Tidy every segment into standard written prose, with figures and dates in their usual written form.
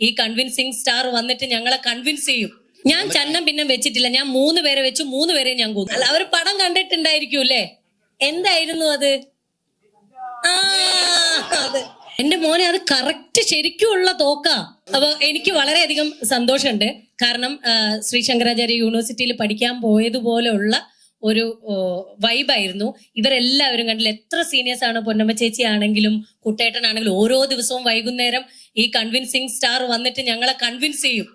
ഈ convincing star വന്നിട്ട് ഞങ്ങളെ കൺവിൻസ് ചെയ്യും. ഞാൻ ചന്നം പിന്നെ വെച്ചിട്ടില്ല, ഞാൻ 3 പേരെ വെച്ചു, 3 പേരെ ഞാൻ കൊന്നു. അല്ല, അവർ പടം കണ്ടിട്ടുണ്ടായിരിക്കൂല്ലേ? എന്തായിരുന്നു അത്? അത് എന്റെ മോനെ, അത് കറക്റ്റ് ശരിക്കുമുള്ള തോക്കാ. അപ്പൊ എനിക്ക് വളരെയധികം സന്തോഷമുണ്ട്. കാരണം ശ്രീ ശങ്കരാചാര്യ യൂണിവേഴ്സിറ്റിയിൽ പഠിക്കാൻ പോയതുപോലെയുള്ള ഒരു വൈബായിരുന്നു. ഇവരെല്ലാവരും കണ്ടില്ല, എത്ര സീനിയേഴ്സ് ആണ്. പൊന്നമ്മ ചേച്ചി ആണെങ്കിലും കുട്ടേട്ടനാണെങ്കിലും ഓരോ ദിവസവും വൈകുന്നേരം ഈ കൺവിൻസിങ് സ്റ്റാർ വന്നിട്ട് ഞങ്ങളെ കൺവിൻസ് ചെയ്യും.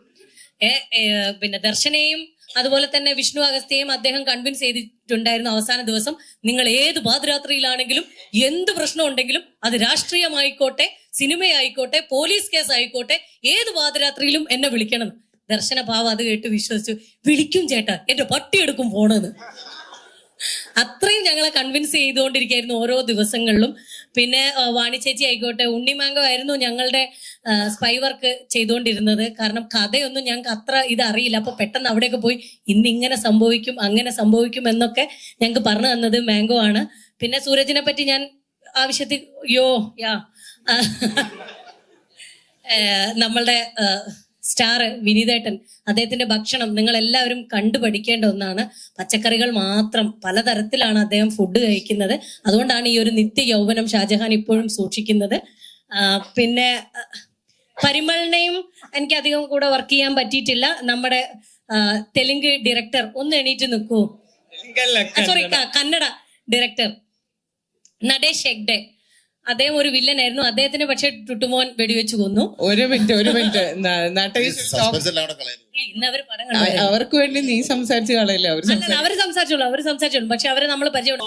പിന്നെ ദർശനെയും അതുപോലെ തന്നെ വിഷ്ണു അഗസ്ത്യയും അദ്ദേഹം കൺവിൻസ് ചെയ്തിട്ടുണ്ടായിരുന്നു. അവസാന ദിവസം നിങ്ങൾ ഏത് പാതിരാത്രിയിലാണെങ്കിലും എന്ത് പ്രശ്നം ഉണ്ടെങ്കിലും, അത് രാഷ്ട്രീയമായിക്കോട്ടെ, സിനിമയായിക്കോട്ടെ, പോലീസ് കേസ് ആയിക്കോട്ടെ, ഏത് പാതിരാത്രിയിലും എന്നെ വിളിക്കണം. ദർശന ഭാവം അത് കേട്ട് വിശ്വസിച്ചു. വിളിക്കും ചേട്ടാ, എന്റെ പട്ടിയെടുക്കും ഫോണെന്ന്. അത്രയും ഞങ്ങളെ കൺവിൻസ് ചെയ്തുകൊണ്ടിരിക്കുകയായിരുന്നു ഓരോ ദിവസങ്ങളിലും. പിന്നെ വാണി ചേച്ചി ആയിക്കോട്ടെ, ഉണ്ണിമാങ്കോ ആയിരുന്നു ഞങ്ങളുടെ സ്പൈ വർക്ക് ചെയ്തുകൊണ്ടിരുന്നത്. കാരണം കഥയൊന്നും ഞങ്ങൾക്ക് അത്ര ഇതറിയില്ല. അപ്പൊ പെട്ടെന്ന് അവിടെയൊക്കെ പോയി ഇന്നിങ്ങനെ സംഭവിക്കും, അങ്ങനെ സംഭവിക്കും എന്നൊക്കെ ഞങ്ങൾക്ക് പറഞ്ഞു തന്നത് മാങ്കോ ആണ്. പിന്നെ സൂരജിനെ പറ്റി ഞാൻ ആവശ്യത്തിൽ നമ്മളുടെ സ്റ്റാർ വിനീതേട്ടൻ, അദ്ദേഹത്തിന്റെ ഭക്ഷണം നിങ്ങൾ എല്ലാവരും കണ്ടുപഠിക്കേണ്ട ഒന്നാണ്. പച്ചക്കറികൾ മാത്രം, പലതരത്തിലാണ് അദ്ദേഹം ഫുഡ് കഴിക്കുന്നത്. അതുകൊണ്ടാണ് ഈ ഒരു നിത്യ യൗവനം ഷാജഹാൻ ഇപ്പോഴും സൂക്ഷിക്കുന്നത്. പിന്നെ പരിമളിനെയും എനിക്ക് അധികം കൂടെ വർക്ക് ചെയ്യാൻ പറ്റിയിട്ടില്ല. നമ്മുടെ തെലുങ്ക് ഡയറക്ടർ, ഒന്ന് എണീറ്റ് നിൽക്കൂ. സോറി, കന്നഡ ഡയറക്ടർ നടേഷ് ഹെഗ്ഡെ, അദ്ദേഹം ഒരു വില്ലനായിരുന്നു. അദ്ദേഹത്തിന് പക്ഷെ ടുട്ടുമോൻ വെടിവെച്ച് കൊന്നു. ഒരു മിനിറ്റ് അവർക്ക് വേണ്ടി നീ സംസാരിച്ച് കളയില്ല. അവര് സംസാരിച്ചോളൂ. പക്ഷെ അവരെ നമ്മൾ പരിചയം.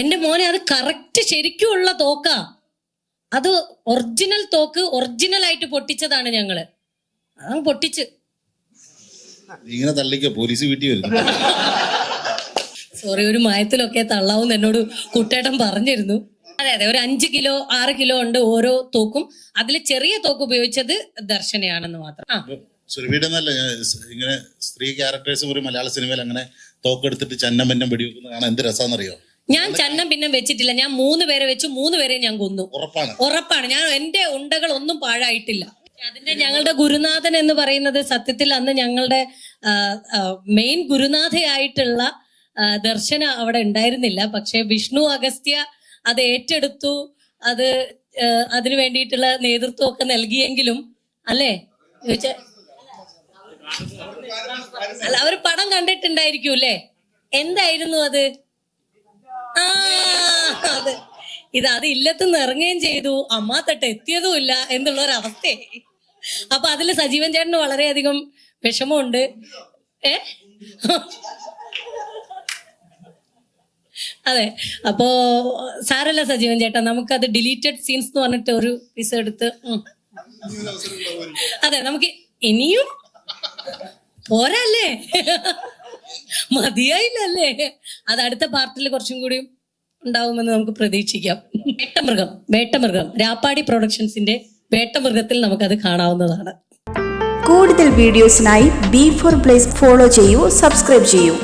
എന്റെ മോനെ, അത് കറക്റ്റ് ശരിക്കുമുള്ള തോക്കാ. അത് ഒറിജിനൽ തോക്ക്, ഒറിജിനൽ ആയിട്ട് പൊട്ടിച്ചതാണ് ഞങ്ങള്. അത് പൊട്ടിച്ച് ഇങ്ങനെ തള്ളിക്കോ, പോലീസ് വീട്ടിൽ വരും. സോറി, ഒരു മയത്തിലൊക്കെ തള്ളാവൂന്ന് എന്നോട് കുട്ടേട്ടൻ പറഞ്ഞിരുന്നു. അതെ, ഒരു 5 കിലോ 6 കിലോ ഉണ്ട് ഓരോ തോക്കും. അതിൽ ചെറിയ തോക്ക് ഉപയോഗിച്ചത് ദർശനയാണെന്ന് മാത്രം. ഇങ്ങനെ സ്ത്രീ ക്യാരക്ടേഴ്സും ഒരു മലയാള സിനിമയിൽ അങ്ങനെ തോക്കെടുത്തിട്ട് ചന്നം വെടിവെക്കുന്ന കാണാൻ എന്ത് രസാന്നറിയോ? ഞാൻ ചന്നം പിന്നെ വെച്ചിട്ടില്ല, ഞാൻ 3 പേരെ വെച്ചു, 3 പേരെ ഞാൻ കൊന്നു. ഉറപ്പാണ്. ഞാൻ എന്റെ ഉണ്ടകൾ ഒന്നും പാഴായിട്ടില്ല. അതിന്റെ ഞങ്ങളുടെ ഗുരുനാഥൻ എന്ന് പറയുന്നത് സത്യത്തിൽ അന്ന് ഞങ്ങളുടെ മെയിൻ ഗുരുനാഥയായിട്ടുള്ള ദർശന അവിടെ ഉണ്ടായിരുന്നില്ല. പക്ഷെ വിഷ്ണു അഗസ്ത്യ അത് ഏറ്റെടുത്തു. അതിനു വേണ്ടിയിട്ടുള്ള നേതൃത്വം ഒക്കെ നൽകിയെങ്കിലും അല്ലേ അല്ല, അവർ പടം കണ്ടിട്ടുണ്ടായിരിക്കൂല്ലേ? എന്തായിരുന്നു അത്? അത് ഇല്ലത്തുനിന്ന് ഇറങ്ങുകയും ചെയ്തു, അമ്മാത്തട്ട് എത്തിയതും ഇല്ല എന്നുള്ള ഒരു അവസ്ഥയായി. അപ്പൊ അതില് സജീവൻ ചേട്ടന് വളരെയധികം വിഷമമുണ്ട്. അതെ, അപ്പോ സാരല്ല സജീവൻ ചേട്ടാ, നമുക്കത് ഡിലീറ്റഡ് സീൻസ് എന്ന് പറഞ്ഞിട്ട് ഒരു പീസ് എടുത്ത് അതെ, നമുക്ക് ഇനിയും പോരല്ലേ, മതിയായില്ലല്ലേ? അത് അടുത്ത പാർട്ടിൽ കുറച്ചും കൂടി ഉണ്ടാവുമെന്ന് നമുക്ക് പ്രതീക്ഷിക്കാം. വേട്ടമൃഗം രാപ്പാടി പ്രൊഡക്ഷൻസിന്റെ വേട്ടമൃഗത്തിൽ നമുക്കത് കാണാവുന്നതാണ്. കൂടുതൽ വീഡിയോസിനായി B4 Blaze ഫോളോ ചെയ്യൂ, സബ്സ്ക്രൈബ് ചെയ്യൂ.